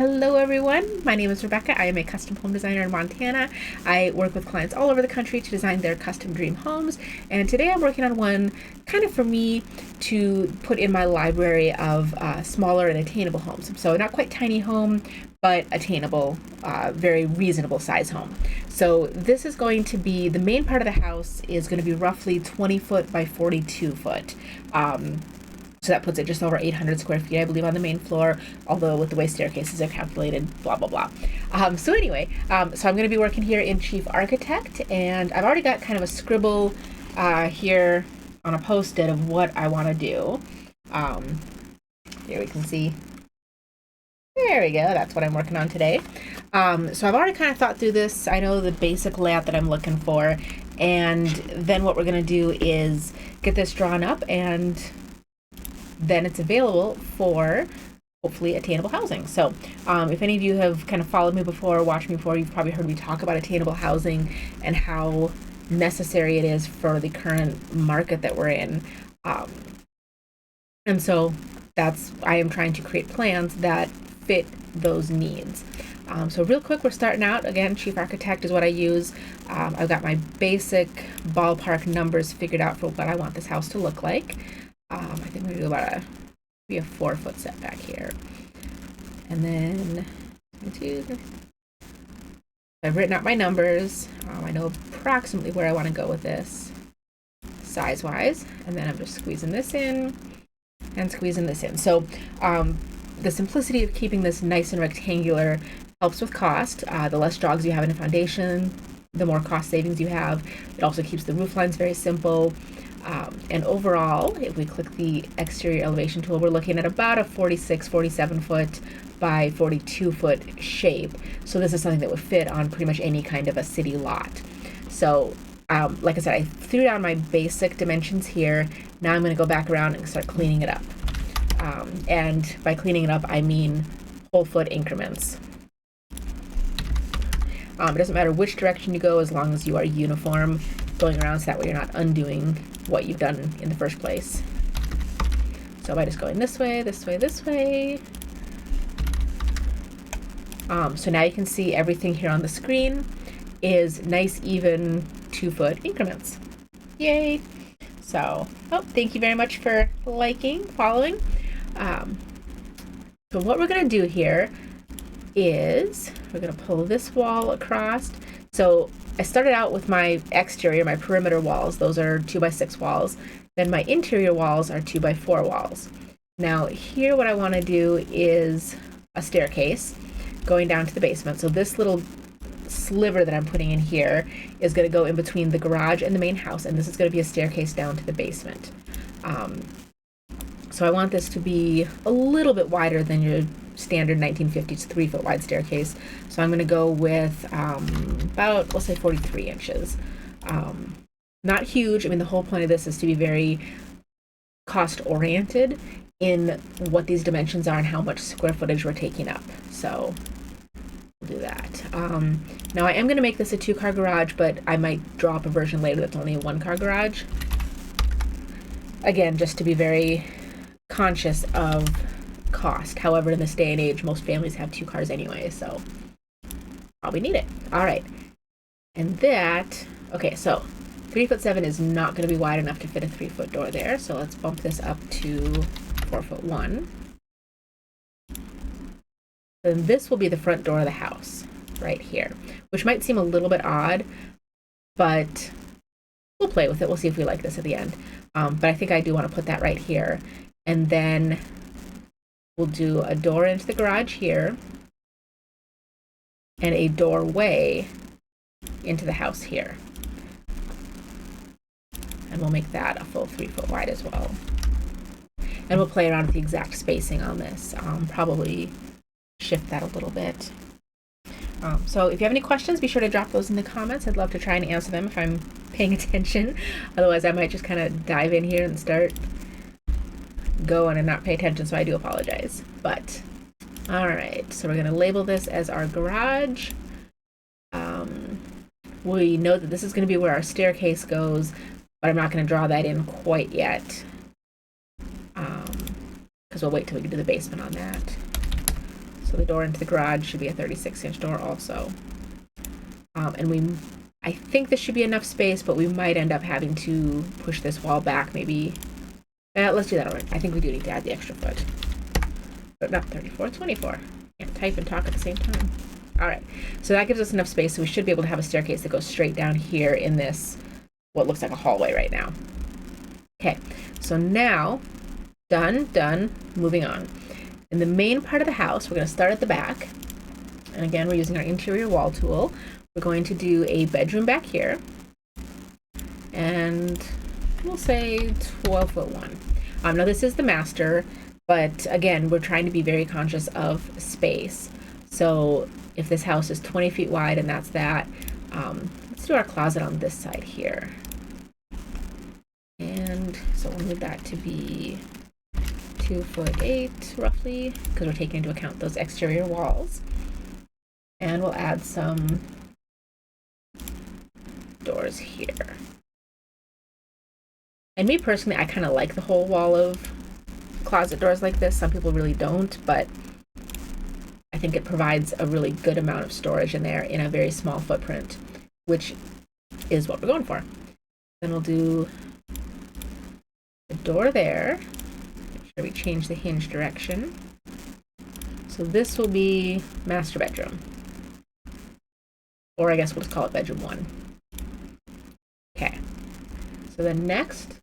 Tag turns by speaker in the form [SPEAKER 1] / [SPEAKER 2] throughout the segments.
[SPEAKER 1] Hello everyone, my name is Rebecca. I am a custom home designer in Montana. I work with clients all over the country to design their custom dream homes, and today I'm working on one kind of for me to put in my library of smaller and attainable homes. So not quite tiny home, but attainable, very reasonable size home. So this is going to be, the main part of the house is going to be roughly 20 foot by 42 foot. So that puts it just over 800 square feet, I believe, on the main floor, although with the way staircases are calculated, blah, blah, blah. So I'm going to be working here in Chief Architect, and I've already got kind of a scribble here on a Post-it of what I want to do. Here we can see. There we go. That's what I'm working on today. So I've already kind of thought through this. I know the basic layout that I'm looking for, and then what we're going to do is get this drawn up, and then it's available for hopefully attainable housing. So if any of you have kind of followed me before, watched me before, you've probably heard me talk about attainable housing and how necessary it is for the current market that we're in. And so I am trying to create plans that fit those needs. So real quick, we're starting out. Again, Chief Architect is what I use. I've got my basic ballpark numbers figured out for what I want this house to look like. I think we're going to do a 4-foot setback here. And then I've written out my numbers. I know approximately where I want to go with this size-wise. And then I'm just squeezing this in and squeezing this in. So the simplicity of keeping this nice and rectangular helps with cost. The less jogs you have in a foundation, the more cost savings you have. It also keeps the roof lines very simple. And overall, if we click the exterior elevation tool, we're looking at about a 47 foot by 42 foot shape. So this is something that would fit on pretty much any kind of a city lot. So like I said, I threw down my basic dimensions here. Now I'm going to go back around and start cleaning it up. And by cleaning it up, I mean whole foot increments. It doesn't matter which direction you go as long as you are uniform going around, so that way you're not undoing what you've done in the first place. So by just going this way, this way, this way. So now you can see everything here on the screen is nice, even 2-foot increments. Yay! So, thank you very much for liking, following. So what we're going to do here is we're going to pull this wall across. So I started out with my exterior, my perimeter walls. Those are 2x6 walls. Then my interior walls are 2x4 walls. Now here what I want to do is a staircase going down to the basement. So this little sliver that I'm putting in here is going to go in between the garage and the main house, and this is going to be a staircase down to the basement. So I want this to be a little bit wider than your standard 1950s 3-foot wide staircase. So I'm going to go with about, let's say, 43 inches. Not huge. I mean, the whole point of this is to be very cost oriented in what these dimensions are and how much square footage we're taking up. So we'll do that. Now I am going to make this a 2-car garage, but I might draw up a version later that's only a 1-car garage. Again, just to be very conscious of cost. However, in this day and age, most families have 2 cars anyway, so probably need it. All right. And that, okay, so 3'7" is not going to be wide enough to fit a 3-foot door there, so let's bump this up to 4'1". Then this will be the front door of the house right here, which might seem a little bit odd, but we'll play with it. We'll see if we like this at the end. But I think I do want to put that right here. And then we'll do a door into the garage here and a doorway into the house here. And we'll make that a full 3-foot wide as well. And we'll play around with the exact spacing on this. Probably shift that a little bit. So if you have any questions, be sure to drop those in the comments. I'd love to try and answer them if I'm paying attention. Otherwise, I might just kind of dive in here and start going and not pay attention, so I do apologize. But all right, so we're going to label this as our garage. We know that this is going to be where our staircase goes, but I'm not going to draw that in quite yet. because we'll wait till we get to the basement on that. So the door into the garage should be a 36-inch door also. And I think this should be enough space, but we might end up having to push this wall back maybe. Let's do that already. I think we do need to add the extra foot. But not 34, 24. Can't type and talk at the same time. All right, so that gives us enough space, so we should be able to have a staircase that goes straight down here in this, what looks like a hallway right now. Okay, so now, done, moving on. In the main part of the house, we're going to start at the back. And again, we're using our interior wall tool. We're going to do a bedroom back here. And we'll say 12 foot 1. Now this is the master, but again, we're trying to be very conscious of space. So if this house is 20 feet wide and that's that, let's do our closet on this side here. And so we'll move that to be 2'8" roughly, because we're taking into account those exterior walls. And we'll add some doors here. And me personally, I kind of like the whole wall of closet doors like this. Some people really don't, but I think it provides a really good amount of storage in there in a very small footprint, which is what we're going for. Then we'll do the door there. Make sure we change the hinge direction. So this will be master bedroom. Or I guess we'll just call it bedroom 1. Okay. So then next,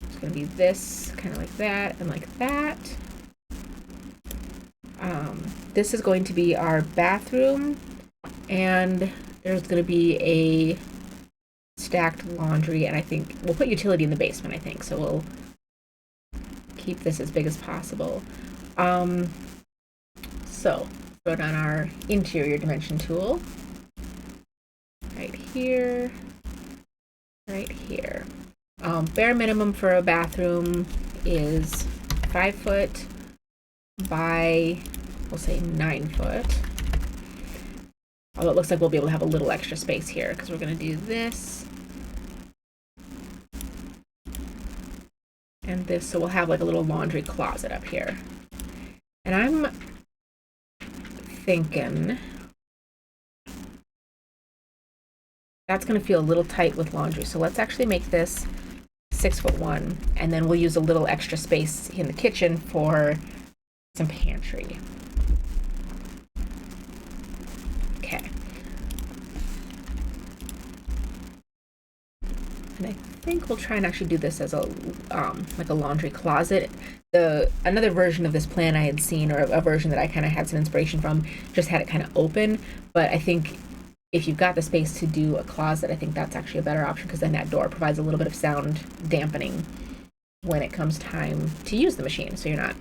[SPEAKER 1] it's going to be this, kind of like that, and like that. This is going to be our bathroom, and there's going to be a stacked laundry, and I think we'll put utility in the basement, I think, so we'll keep this as big as possible. So throw down our interior dimension tool right here, right here. Bare minimum for a bathroom is 5 foot by, we'll say 9 foot. Although it looks like we'll be able to have a little extra space here because we're going to do this and this, so we'll have like a little laundry closet up here. And I'm thinking that's going to feel a little tight with laundry, so let's actually make this 6'1", and then we'll use a little extra space in the kitchen for some pantry. Okay. And I think we'll try and actually do this as a like a laundry closet. Another version of this plan I had seen, or a version that I kind of had some inspiration from, just had it kind of open. But I think if you've got the space to do a closet, I think that's actually a better option, because then that door provides a little bit of sound dampening when it comes time to use the machine, so you're not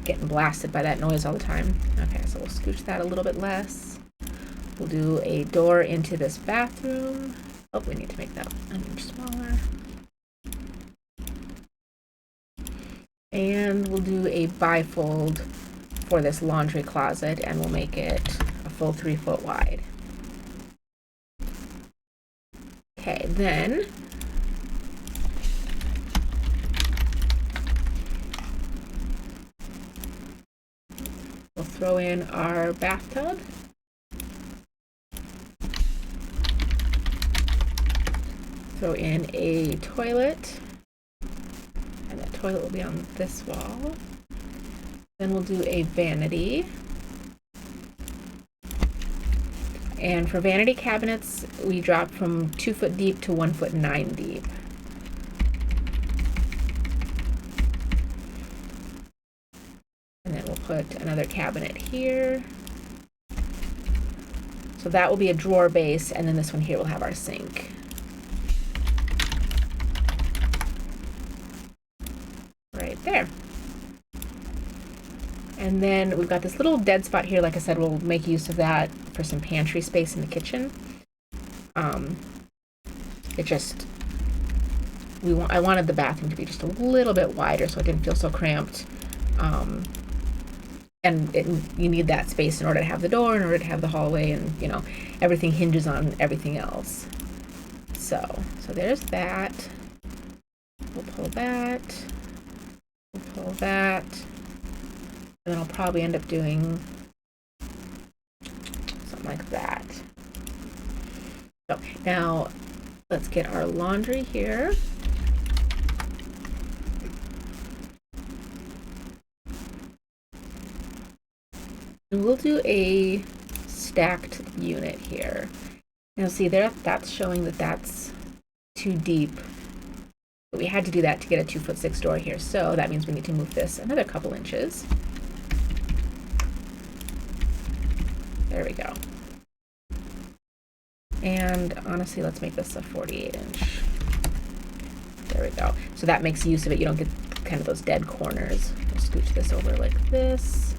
[SPEAKER 1] getting blasted by that noise all the time. Okay, so we'll scooch that a little bit less. We'll do a door into this bathroom. Oh, we need to make that an inch smaller. And we'll do a bifold for this laundry closet, and we'll make it a full 3 foot wide. Okay, then we'll throw in our bathtub. Throw in a toilet, and that toilet will be on this wall. Then we'll do a vanity. And for vanity cabinets, we drop from 2 foot deep to 1 foot 9 deep. And then we'll put another cabinet here. So that will be a drawer base, and then this one here will have our sink. Right there. And then we've got this little dead spot here. Like I said, we'll make use of that for some pantry space in the kitchen. I wanted the bathroom to be just a little bit wider so it didn't feel so cramped. You need that space in order to have the door, in order to have the hallway, and you know, everything hinges on everything else. So there's that. We'll pull that. We'll pull that. And then I'll probably end up doing something like that. So now let's get our laundry here. And we'll do a stacked unit here. Now see there, that's showing that that's too deep. But we had to do that to get a 2'6" door here. So that means we need to move this another couple inches. There we go. And honestly, let's make this a 48". There we go. So that makes use of it. You don't get kind of those dead corners. We'll scooch this over like this.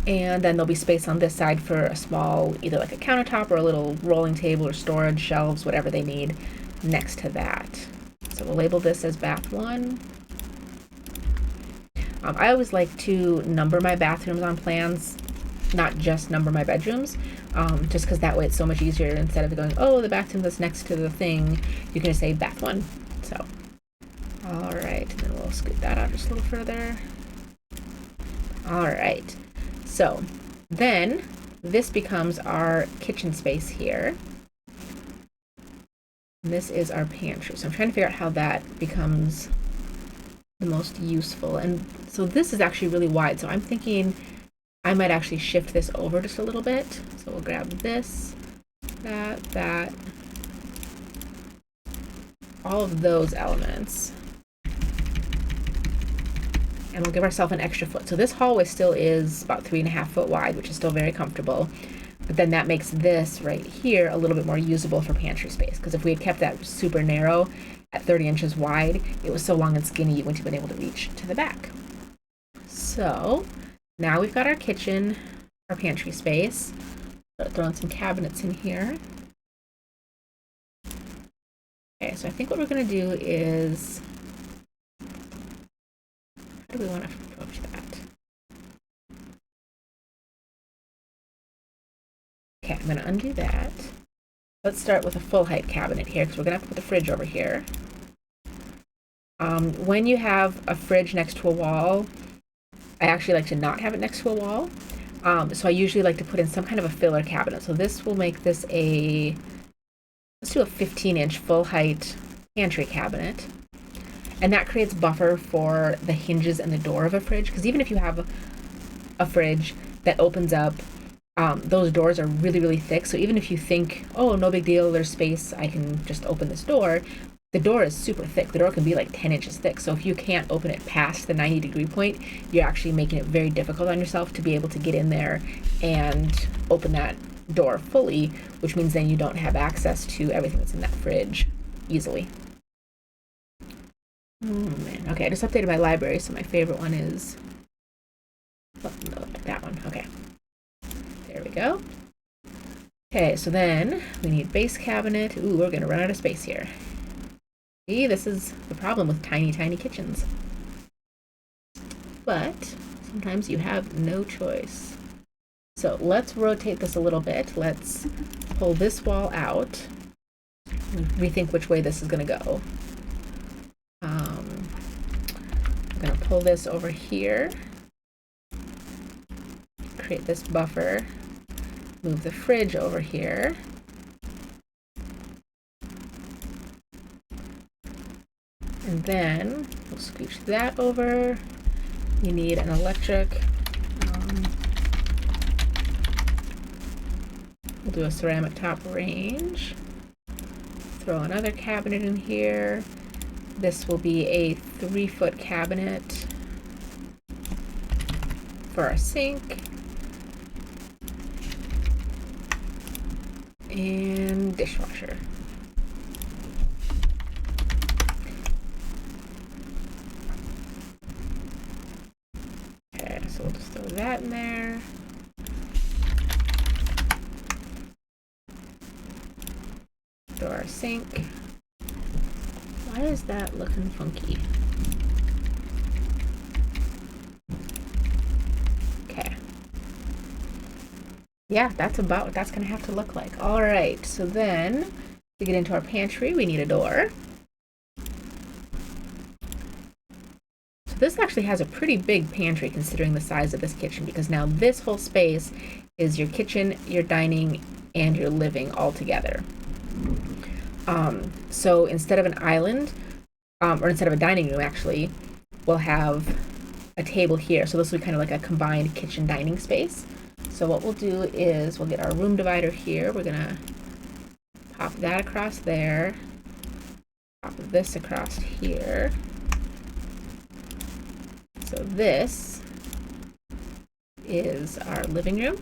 [SPEAKER 1] And then there'll be space on this side for a small, either like a countertop or a little rolling table or storage shelves, whatever they need next to that. So we'll label this as bath 1. I always like to number my bathrooms on plans, not just number my bedrooms, just because that way it's so much easier. Instead of going, oh, the bathroom that's next to the thing, you can just say bath 1. So, all right, and then we'll scoot that out just a little further. All right, so then this becomes our kitchen space here. And this is our pantry. So I'm trying to figure out how that becomes the most useful. And so this is actually really wide. So I'm thinking I might actually shift this over just a little bit. So we'll grab this, that, all of those elements. And we'll give ourselves an extra foot. So this hallway still is about 3.5 foot wide, which is still very comfortable. But then that makes this right here a little bit more usable for pantry space. Because if we had kept that super narrow at 30 inches wide, it was so long and skinny you wouldn't have been able to reach to the back. So now we've got our kitchen, our pantry space. Start throwing some cabinets in here. Okay, so I think what we're going to do is, how do we want to approach that? Okay, I'm going to undo that. Let's start with a full height cabinet here because we're going to have to put the fridge over here. When you have a fridge next to a wall, I actually like to not have it next to a wall. So I usually like to put in some kind of a filler cabinet. So this will make this a, let's do a 15-inch full height pantry cabinet. And that creates buffer for the hinges and the door of a fridge. Because even if you have a fridge that opens up, those doors are really, really thick. So even if you think, oh, no big deal, there's space, I can just open this door, the door is super thick. The door can be like 10 inches thick. So if you can't open it past the 90-degree point, you're actually making it very difficult on yourself to be able to get in there and open that door fully, which means then you don't have access to everything that's in that fridge easily. Oh man. Okay, I just updated my library, so my favorite one is, oh, no, that one. Okay. There we go. Okay, so then we need base cabinet. Ooh, we're gonna run out of space here. See, this is the problem with tiny, tiny kitchens. But sometimes you have no choice. So let's rotate this a little bit. Let's pull this wall out and rethink which way this is gonna go. I'm gonna pull this over here, create this buffer, move the fridge over here. And then we'll scooch that over. You need an electric. We'll do a ceramic top range. Throw another cabinet in here. This will be a 3-foot cabinet for our sink. And dishwasher. Okay, so we'll just throw that in there. Throw our sink. Why is that looking funky? Okay. Yeah, that's about what that's gonna have to look like. All right, so then to get into our pantry, we need a door. So this actually has a pretty big pantry considering the size of this kitchen, because now this whole space is your kitchen, your dining, and your living all together. So instead of an island, or instead of a dining room, actually, we'll have a table here. So this will be kind of like a combined kitchen dining space. So what we'll do is we'll get our room divider here. We're gonna pop that across there, pop this across here. So this is our living room.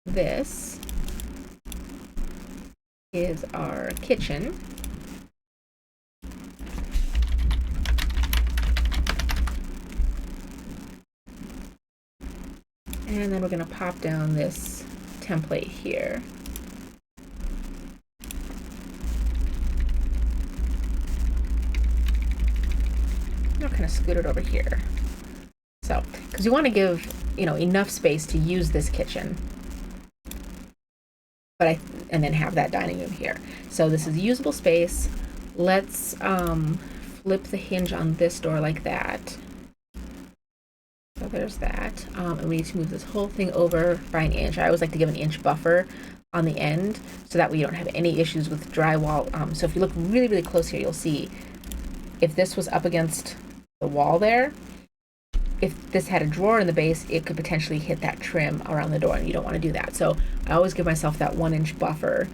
[SPEAKER 1] This is our kitchen. And then we're going to pop down this template here. I'll kind of scoot it over here. So, because you want to give, enough space to use this kitchen. And then have that dining room here. So this is usable space. Let's flip the hinge on this door like that. So there's that. And we need to move this whole thing over by an inch. I always like to give an inch buffer on the end so that way you don't have any issues with drywall. So if you look really, really close here, you'll see if this was up against the wall there, if this had a drawer in the base, it could potentially hit that trim around the door, and you don't want to do that. So I always give myself that 1 inch buffer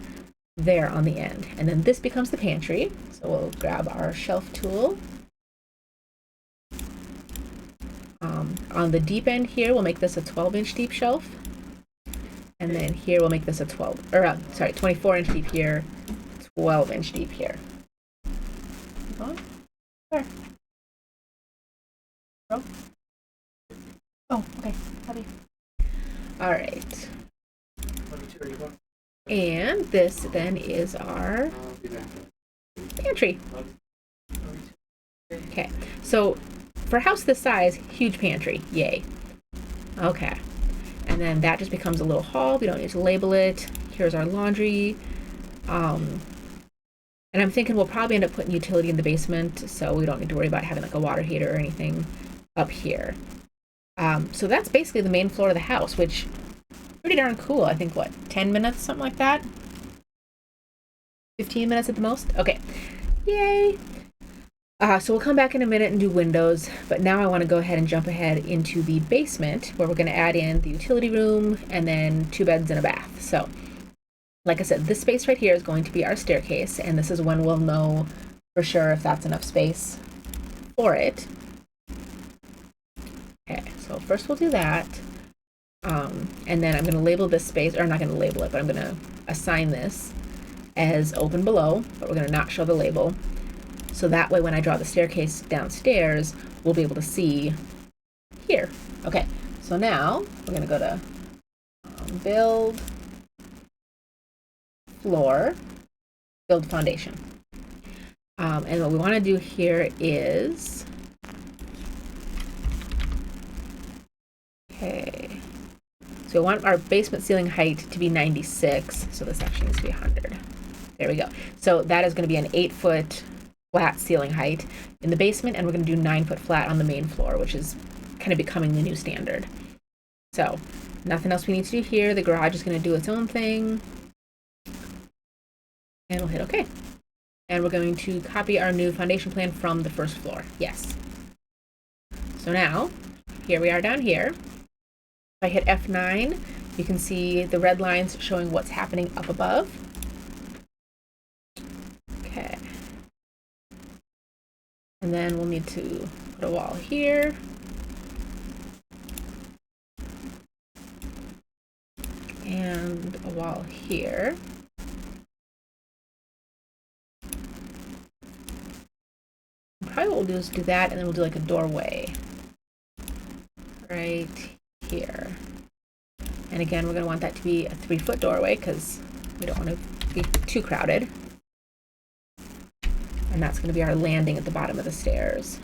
[SPEAKER 1] there on the end. And then this becomes the pantry. So we'll grab our shelf tool. On the deep end here, we'll make this a 12-inch deep shelf. And then here we'll make this a 24-inch deep here, 12-inch deep here. Keep going. Where? Oh. Oh, okay. Heavy. All right. And this then is our pantry. Okay. So for a house this size, huge pantry. Yay. Okay. And then that just becomes a little hall. We don't need to label it. Here's our laundry. And I'm thinking we'll probably end up putting utility in the basement, so we don't need to worry about having like a water heater or anything up here. So that's basically the main floor of the house, which pretty darn cool. I think, 10 minutes, something like that? 15 minutes at the most? Okay. Yay! So we'll come back in a minute and do windows, but now I want to go ahead and jump ahead into the basement, where we're going to add in the utility room and then 2 beds and a bath. So, like I said, this space right here is going to be our staircase, and this is when we'll know for sure if that's enough space for it. Okay, so first we'll do that, and then I'm going to label this space, or I'm not going to label it, but I'm going to assign this as open below, but we're going to not show the label. So that way when I draw the staircase downstairs, we'll be able to see here. Okay, so now we're going to go to build, floor, build foundation. And what we want to do here is, okay, so we want our basement ceiling height to be 96, so this actually needs to be 100. There we go. So that is going to be an 8-foot flat ceiling height in the basement, and we're going to do 9-foot flat on the main floor, which is kind of becoming the new standard. So nothing else we need to do here. The garage is going to do its own thing. And we'll hit OK. And we're going to copy our new foundation plan from the first floor. Yes. So now, here we are down here. If I hit F9, you can see the red lines showing what's happening up above. Okay. And then we'll need to put a wall here. And a wall here. Probably what we'll do is do that, and then we'll do like a doorway right here. And again, we're going to want that to be a 3-foot doorway because we don't want to be too crowded. And that's going to be our landing at the bottom of the stairs.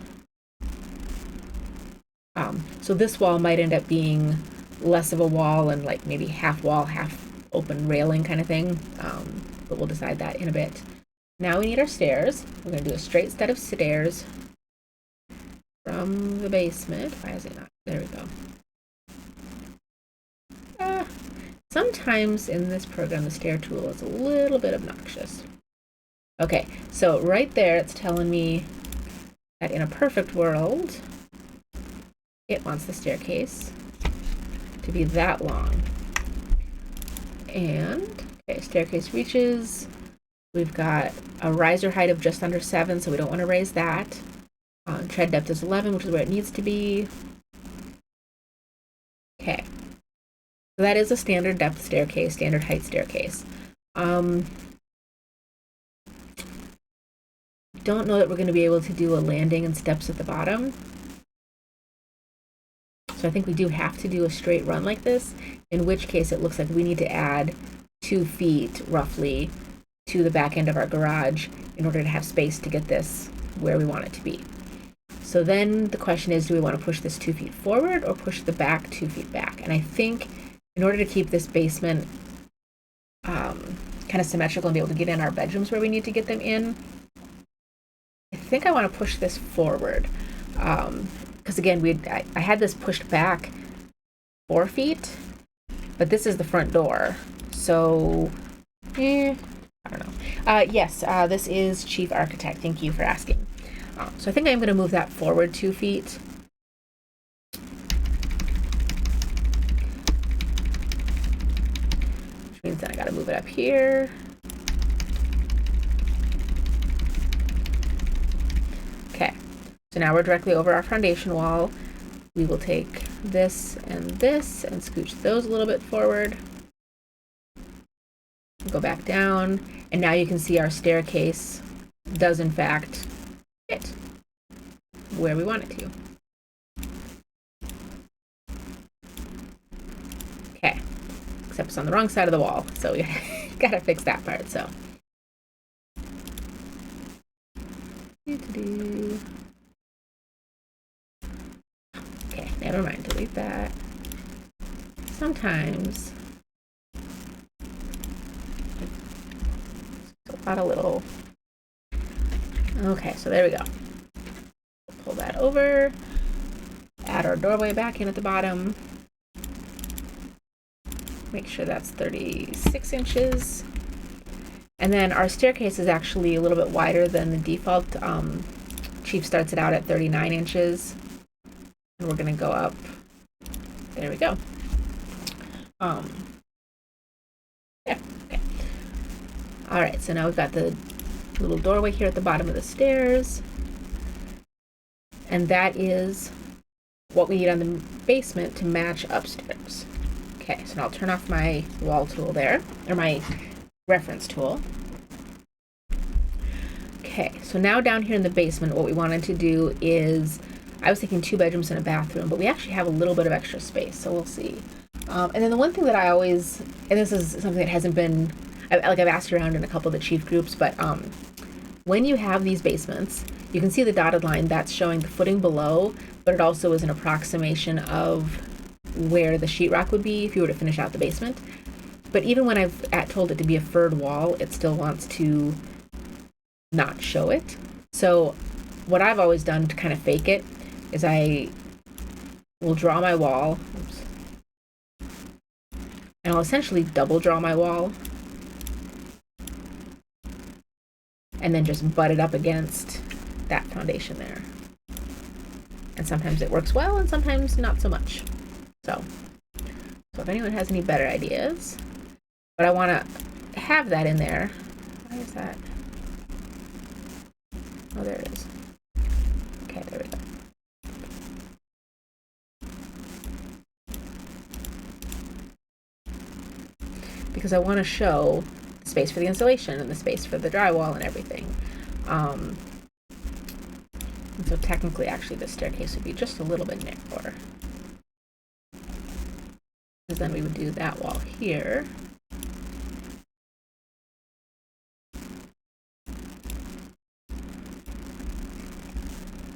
[SPEAKER 1] So this wall might end up being less of a wall and like maybe half wall, half open railing kind of thing. But we'll decide that in a bit. Now we need our stairs. We're going to do a straight set of stairs. from the basement. Why is it not? There we go. Sometimes in this program, the stair tool is a little bit obnoxious. Okay, so right there, it's telling me that in a perfect world, it wants the staircase to be that long. And, okay, staircase reaches. We've got a riser height of just under 7, so we don't want to raise that. Tread depth is 11, which is where it needs to be. Okay. So that is a standard depth staircase, standard height staircase. Don't know that we're going to be able to do a landing and steps at the bottom. So I think we do have to do a straight run like this, in which case it looks like we need to add 2 feet roughly to the back end of our garage in order to have space to get this where we want it to be. So then the question is, do we want to push this 2 feet forward or push the back 2 feet back? And I think in order to keep this basement kind of symmetrical and be able to get in our bedrooms where we need to get them in, I think I want to push this forward. Because again, I had this pushed back 4 feet, but this is the front door. So, I don't know. Yes, this is Chief Architect. Thank you for asking. So I think I'm going to move that forward 2 feet. Which means that I got to move it up here. Okay, so now we're directly over our foundation wall. We will take this and scooch those a little bit forward. Go back down, and now you can see our staircase does in fact fit where we want it to. Okay, except it's on the wrong side of the wall, so we gotta fix that part. So okay, never mind, delete that. Sometimes a lot of little. Okay, so there we go. Pull that over, add our doorway back in at the bottom. Make sure that's 36 inches. And then our staircase is actually a little bit wider than the default. Chief starts it out at 39 inches. And we're gonna go up. There we go. Yeah, okay. All right, so now we've got the little doorway here at the bottom of the stairs. And that is what we need on the basement to match upstairs. Okay, so now I'll turn off my wall tool there, or my reference tool. Okay, so now down here in the basement, what we wanted to do is, I was thinking 2 bedrooms and a bathroom, but we actually have a little bit of extra space, so we'll see. And then the one thing that I always, and this is something that hasn't been, I've asked around in a couple of the chief groups, but when you have these basements, you can see the dotted line that's showing the footing below, but it also is an approximation of where the sheetrock would be if you were to finish out the basement. But even when I've told it to be a furred wall, it still wants to not show it. So what I've always done to kind of fake it is I will draw my wall, and I'll essentially double draw my wall, and then just butt it up against that foundation there. And sometimes it works well, and sometimes not so much. So if anyone has any better ideas, but I want to have that in there. Why is that? Oh, there it is. Okay, there we go. Because I want to show the space for the insulation and the space for the drywall and everything. And so technically, actually, the staircase would be just a little bit narrower. Because then we would do that wall here.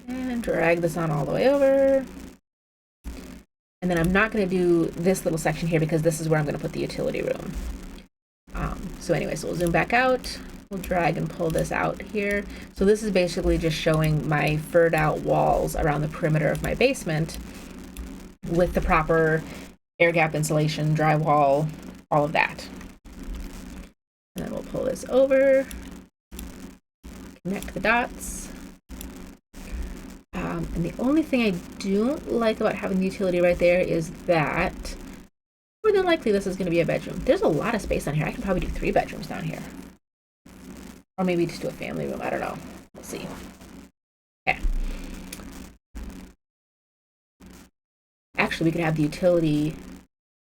[SPEAKER 1] And drag this on all the way over. And then I'm not going to do this little section here because this is where I'm going to put the utility room. So anyway, so we'll zoom back out. we'll drag and pull this out here. So this is basically just showing my furred out walls around the perimeter of my basement with the proper air gap insulation, drywall, all of that. And then we'll pull this over, connect the dots. And the only thing I don't like about having the utility right there is that more than likely this is going to be a bedroom. There's a lot of space on here. I can probably do 3 bedrooms down here. Or maybe just do a family room. I don't know. We'll see. Okay. Actually, we could have the utility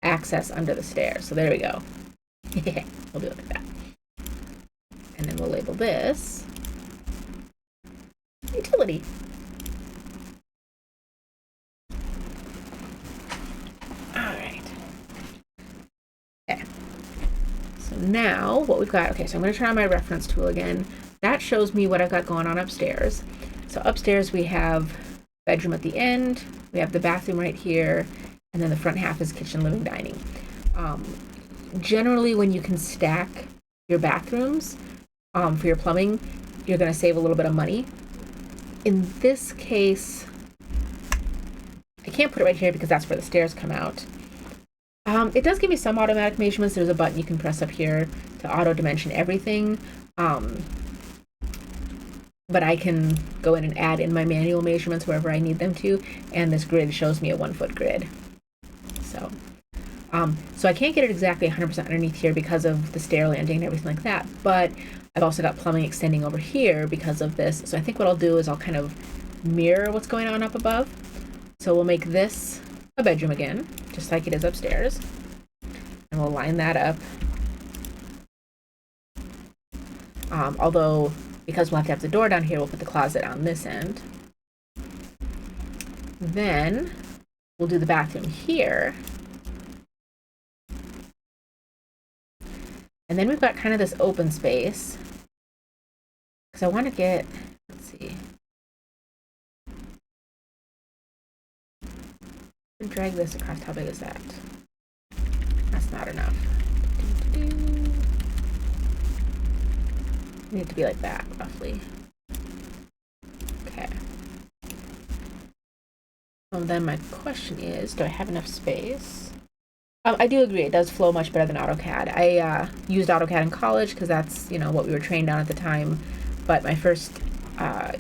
[SPEAKER 1] access under the stairs. So there we go. We'll do it like that. And then we'll label this utility. Now what we've got, okay, so I'm going to turn on my reference tool again. That shows me what I've got going on upstairs. So upstairs we have bedroom at the end, we have the bathroom right here, and then the front half is kitchen, living, dining. Generally, when you can stack your bathrooms for your plumbing, you're going to save a little bit of money. In this case, I can't put it right here because that's where the stairs come out. It does give me some automatic measurements. There's a button you can press up here to auto dimension everything. But I can go in and add in my manual measurements wherever I need them to. And this grid shows me a 1-foot grid. So I can't get it exactly 100% underneath here because of the stair landing and everything like that. But I've also got plumbing extending over here because of this. So I think what I'll do is I'll kind of mirror what's going on up above. So we'll make this a bedroom again, just like it is upstairs. And we'll line that up. Although, because we'll have the door down here, we'll put the closet on this end. Then we'll do the bathroom here. And then we've got kind of this open space. Because I want to get, let's see. Drag this across. How big is that? That's not enough. Need it to be like that, roughly. Okay. So then my question is, do I have enough space? I do agree. It does flow much better than AutoCAD. I used AutoCAD in college because that's, what we were trained on at the time. But my first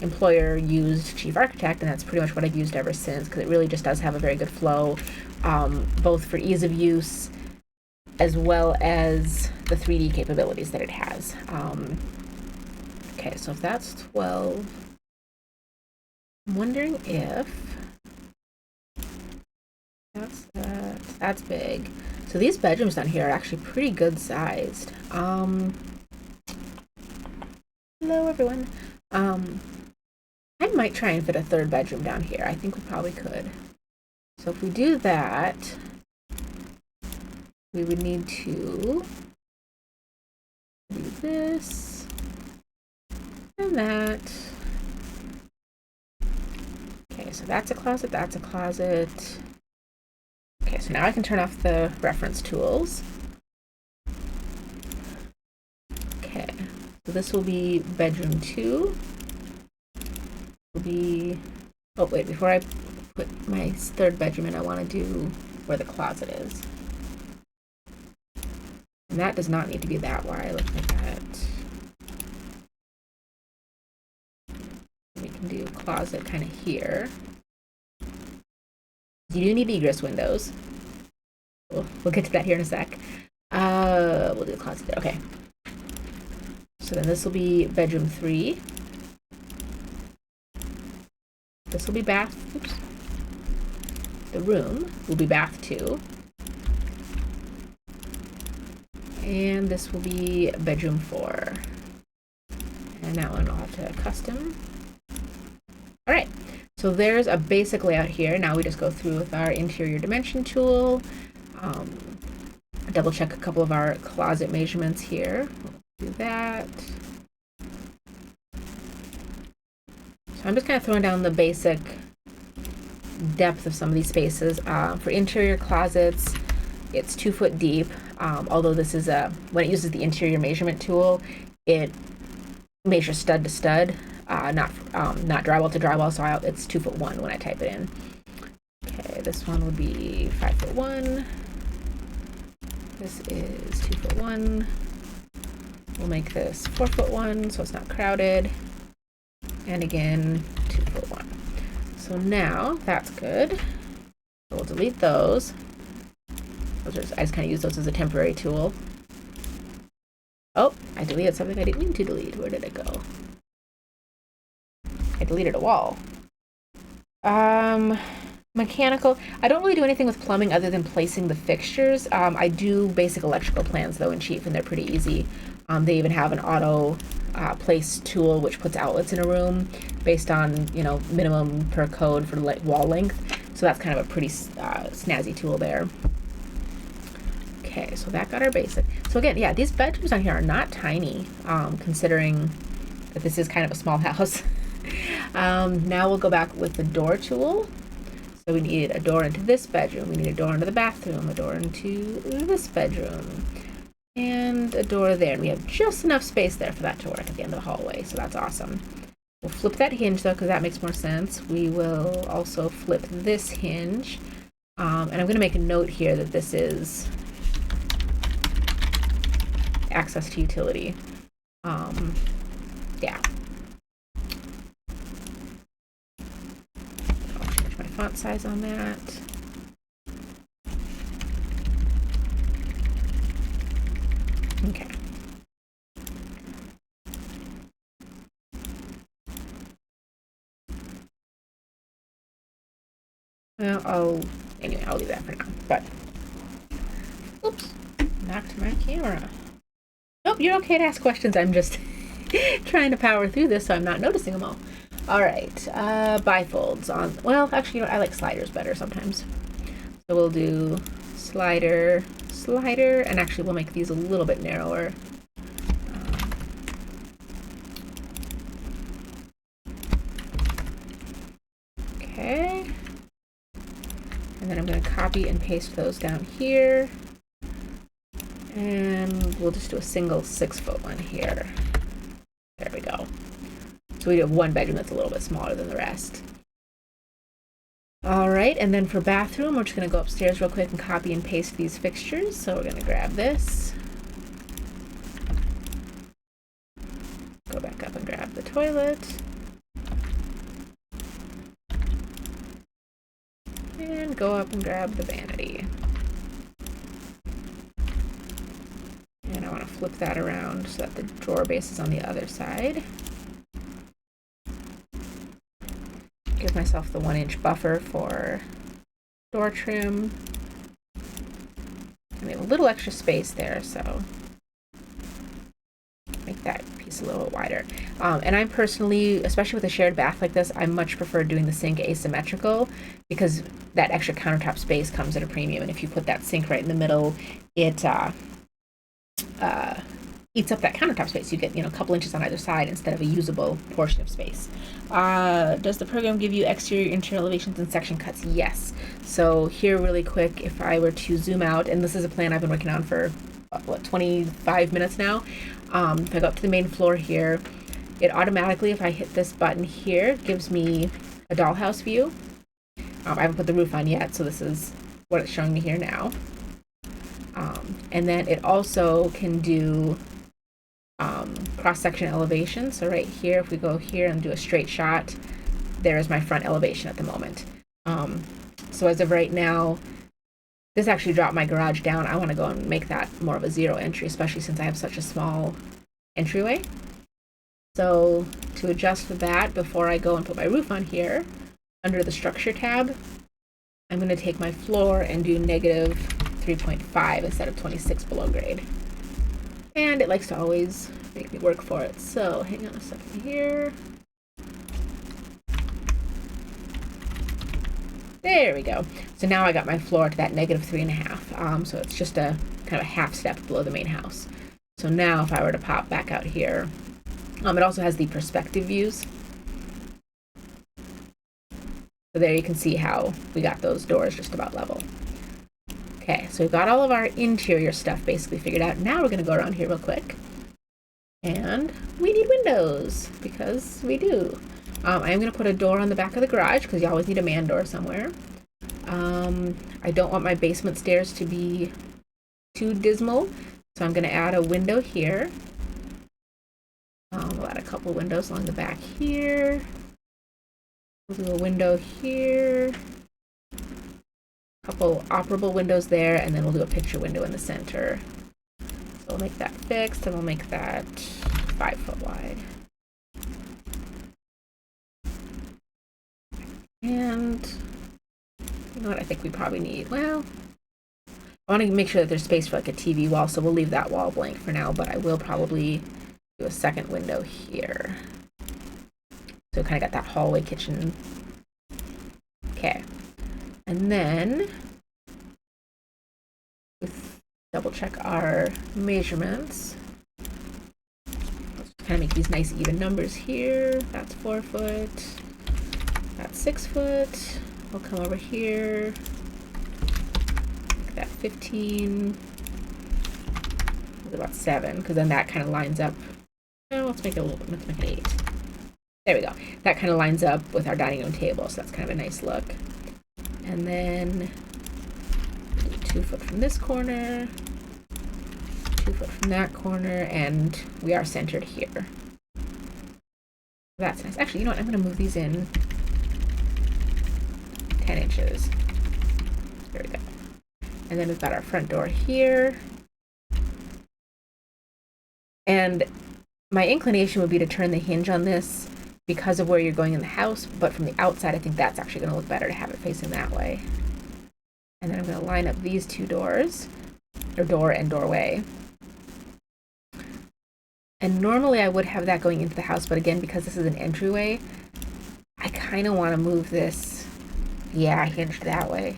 [SPEAKER 1] employer used Chief Architect, and that's pretty much what I've used ever since, because it really just does have a very good flow, both for ease of use as well as the 3D capabilities that it has. Okay, so if that's 12, I'm wondering if that's big. So these bedrooms down here are actually pretty good sized. Hello everyone. I might try and fit a 3rd bedroom down here. I think we probably could. So if we do that, we would need to do this and that. Okay, so that's a closet, that's a closet. Okay, so now I can turn off the reference tools. Okay, so this will be bedroom 2. Will be, oh wait, before I put my 3rd bedroom in, I want to do where the closet is. And that does not need to be that wide. Let's make that. We can do closet kind of here. You do need egress windows. We'll get to that here in a sec. We'll do the closet there. Okay. So then this will be bedroom 3. This will be bath. Oops. The room will be bath 2. And this will be bedroom 4. And that one I'll have to custom. All right. So there's a basic layout here. Now we just go through with our interior dimension tool. Double check a couple of our closet measurements here. We'll do that. So I'm just kind of throwing down the basic depth of some of these spaces. For interior closets, it's 2 foot deep. Although this is when it uses the interior measurement tool, it measures stud to stud, not drywall to drywall, so it's 2'1" when I type it in. Okay, this one would be 5'1". This is 2'1". We'll make this 4'1", so it's not crowded. And again, 2'1". So now that's good. So we'll delete those. I just kind of use those as a temporary tool. Oh, I deleted something I didn't mean to delete. Where did it go? I deleted a wall. Mechanical. I don't really do anything with plumbing other than placing the fixtures. I do basic electrical plans though in Chief, and they're pretty easy. They even have an auto place tool which puts outlets in a room based on, you know, minimum per code for wall length. So that's kind of a pretty snazzy tool there. Okay, so that got our basic. So again, yeah, these bedrooms on here are not tiny, considering that this is kind of a small house. Now we'll go back with the door tool. So we need a door into this bedroom, we need a door into the bathroom, a door into this bedroom, and a door there. And we have just enough space there for that to work at the end of the hallway, so that's awesome. We'll flip that hinge though, because that makes more sense. We will also flip this hinge. And I'm going to make a note here that this is access to utility. Yeah. I'll change my font size on that. Okay. Well, anyway, I'll leave that for now. But, oops, knocked my camera. Nope, you're okay to ask questions. I'm just trying to power through this so I'm not noticing them all. All right, bifolds on, well, actually, you know, I like sliders better sometimes. So we'll do slider, slider, and actually we'll make these a little bit narrower. Okay. And then I'm going to copy and paste those down here. And we'll just do a single 6-foot one here. There we go. So we have one bedroom that's a little bit smaller than the rest. All right, and then for bathroom, we're just going to go upstairs real quick and copy and paste these fixtures. So we're going to grab this. Go back up and grab the toilet. And go up and grab the vanity. And I want to flip that around so that the drawer base is on the other side. Give myself the 1-inch buffer for door trim. And we have a little extra space there, so make that piece a little bit wider. And I'm personally, especially with a shared bath like this, I much prefer doing the sink asymmetrical because that extra countertop space comes at a premium. And if you put that sink right in the middle, it eats up that countertop space. You get, you know, a couple inches on either side instead of a usable portion of space. Does the program give you exterior, interior elevations and section cuts? Yes. So here really quick, if I were to zoom out, and this is a plan I've been working on for, 25 minutes now. If I go up to the main floor here, it automatically, if I hit this button here, gives me a dollhouse view. I haven't put the roof on yet, so this is what it's showing me here now. And then it also can do cross-section elevation. So right here, if we go here and do a straight shot, there is my front elevation at the moment. So as of right now, this actually dropped my garage down. I want to go and make that more of a 0 entry, especially since I have such a small entryway. So to adjust for that, before I go and put my roof on here, under the structure tab, I'm going to take my floor and do negative 3.5 instead of 26 below grade. And it likes to always make me work for it. So hang on a second here. There we go. So now I got my floor to that negative 3.5. So it's just a kind of a half step below the main house. So now if I were to pop back out here, it also has the perspective views. So there you can see how we got those doors just about level. Okay, so we've got all of our interior stuff basically figured out. Now we're going to go around here real quick And we need windows, because we do. I am going to put a door on the back of the garage, because you always need a man door somewhere. I don't want my basement stairs to be too dismal, so I'm going to add a window here. We'll add a couple windows along the back here. We'll do a window here. A couple operable windows there, and then we'll do a picture window in the center. So we'll make that fixed, and we'll make that 5 foot wide. And you know what, I think we probably need, well, I want to make sure that there's space for like a TV wall, so we'll leave that wall blank for now, but I will probably do a second window here. So kind of got that hallway kitchen. Okay. And then let's double check our measurements. Let's kind of make these nice even numbers here. That's 4 foot. That's 6 foot. We'll come over here. Make that 15. It's about 7, because then that kind of lines up. No, let's make it let's make it 8. There we go. That kind of lines up with our dining room table, so that's kind of a nice look. And then 2 foot from this corner, 2 foot from that corner, and we are centered here. That's nice. Actually, you know what? I'm going to move these in 10 inches. There we go. And then we've got our front door here. And my inclination would be to turn the hinge on this because of where you're going in the house, but from the outside, I think that's actually going to look better to have it facing that way. And then I'm going to line up these 2 doors, or door and doorway. And normally I would have that going into the house, but again, because this is an entryway, I kind of want to move this, hinged that way.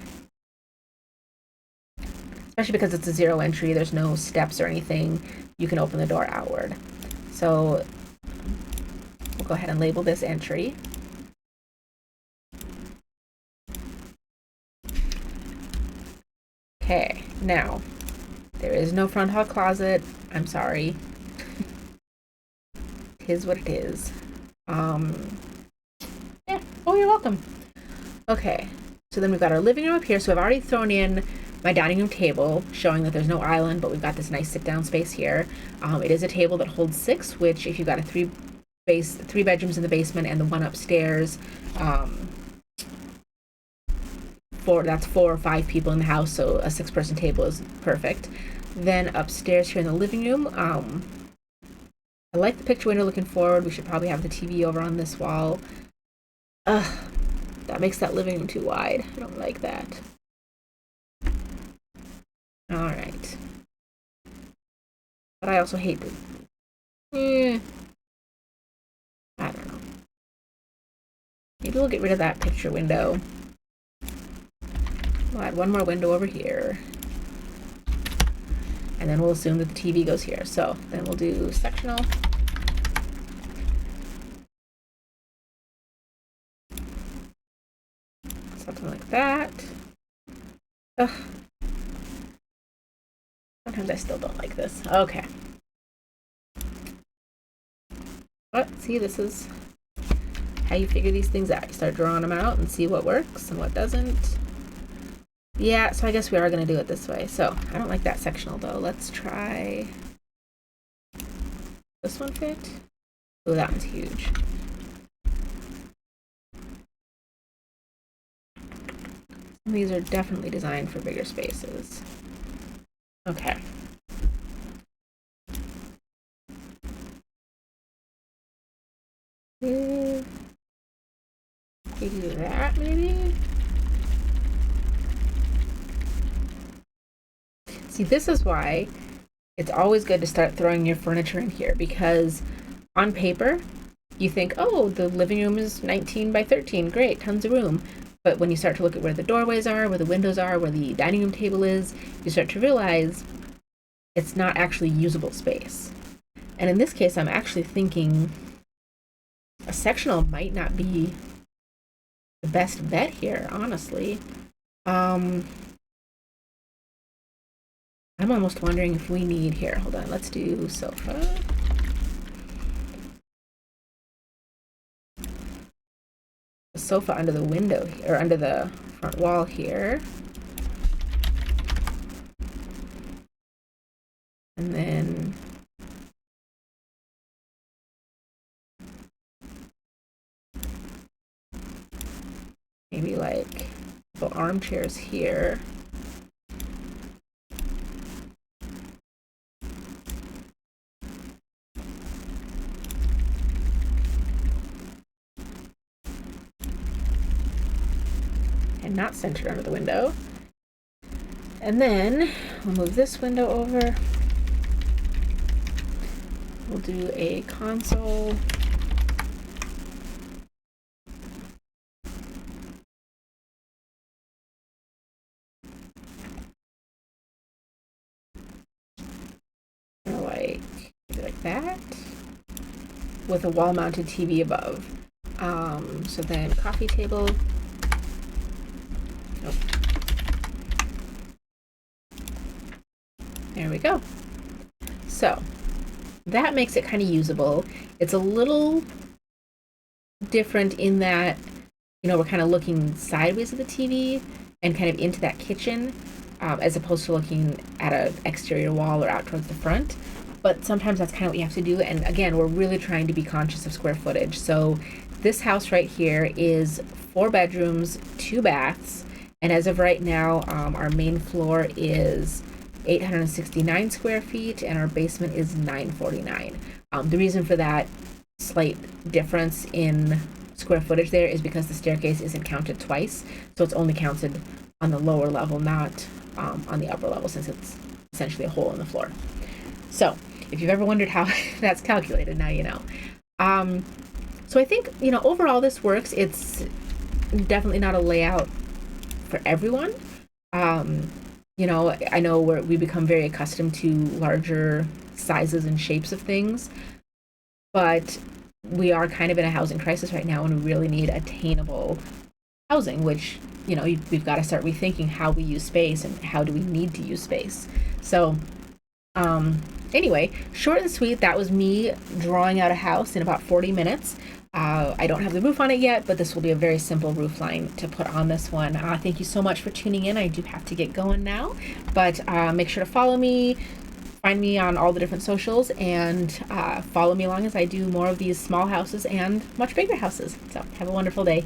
[SPEAKER 1] Especially because it's a 0 entry, there's no steps or anything. You can open the door outward. So we'll go ahead and label this entry. Okay, now, there is no front hall closet. I'm sorry. It is what it is. Yeah, oh, you're welcome. Okay, so then we've got our living room up here. So I've already thrown in my dining room table, showing that there's no island, but we've got this nice sit-down space here. It is a table that holds 6, which if you've got a 3 bedrooms in the basement and the 1 upstairs, that's 4 or 5 people in the house, so a 6-person table is perfect. Then upstairs here in the living room, I like the picture window looking forward. We should probably have the TV over on this wall. Ugh, that makes that living room too wide. I don't like that. All right. But I also hate the... I don't know. Maybe we'll get rid of that picture window. We'll add 1 more window over here. And then we'll assume that the TV goes here. So then we'll do sectional. Something like that. Ugh. Sometimes I still don't like this. Okay. But see, this is how you figure these things out. You start drawing them out and see what works and what doesn't. Yeah, so I guess we are going to do it this way. So I don't like that sectional though. Let's try this one fit. Oh, that one's huge. Some of these are definitely designed for bigger spaces. Okay. Do that maybe? See, this is why it's always good to start throwing your furniture in here, because on paper, you think, oh, the living room is 19 by 13. Great, tons of room. But when you start to look at where the doorways are, where the windows are, where the dining room table is, you start to realize it's not actually usable space. And in this case, I'm actually thinking a sectional might not be the best bet here, honestly. I'm almost wondering if we need, here, hold on, let's do sofa. sofa under the window, or under the front wall here. And then maybe like little armchairs here. And not centered under the window. And then we'll move this window over. We'll do a console. Like that, with a wall-mounted TV above. So then coffee table. Nope. There we go. So that makes it kind of usable. It's a little different in that, you know, we're kind of looking sideways at the TV and kind of into that kitchen, as opposed to looking at an exterior wall or out towards the front. But sometimes that's kind of what you have to do. And again, we're really trying to be conscious of square footage. So this house right here is 4 bedrooms, 2 baths. And as of right now, our main floor is 869 square feet and our basement is 949. The reason for that slight difference in square footage there is because the staircase isn't counted twice. So it's only counted on the lower level, not on the upper level, since it's essentially a hole in the floor. So if you've ever wondered how that's calculated, now you know. So I think, you know, overall this works. It's definitely not a layout for everyone. You know, I know we become very accustomed to larger sizes and shapes of things, but we are kind of in a housing crisis right now, and we really need attainable housing, which, you know, we've got to start rethinking how we use space and how do we need to use space. So anyway, short and sweet, that was me drawing out a house in about 40 minutes. I don't have the roof on it yet, but this will be a very simple roof line to put on this one. Thank you so much for tuning in. I do have to get going now, but make sure to follow me, find me on all the different socials, and follow me along as I do more of these small houses and much bigger houses. So have a wonderful day.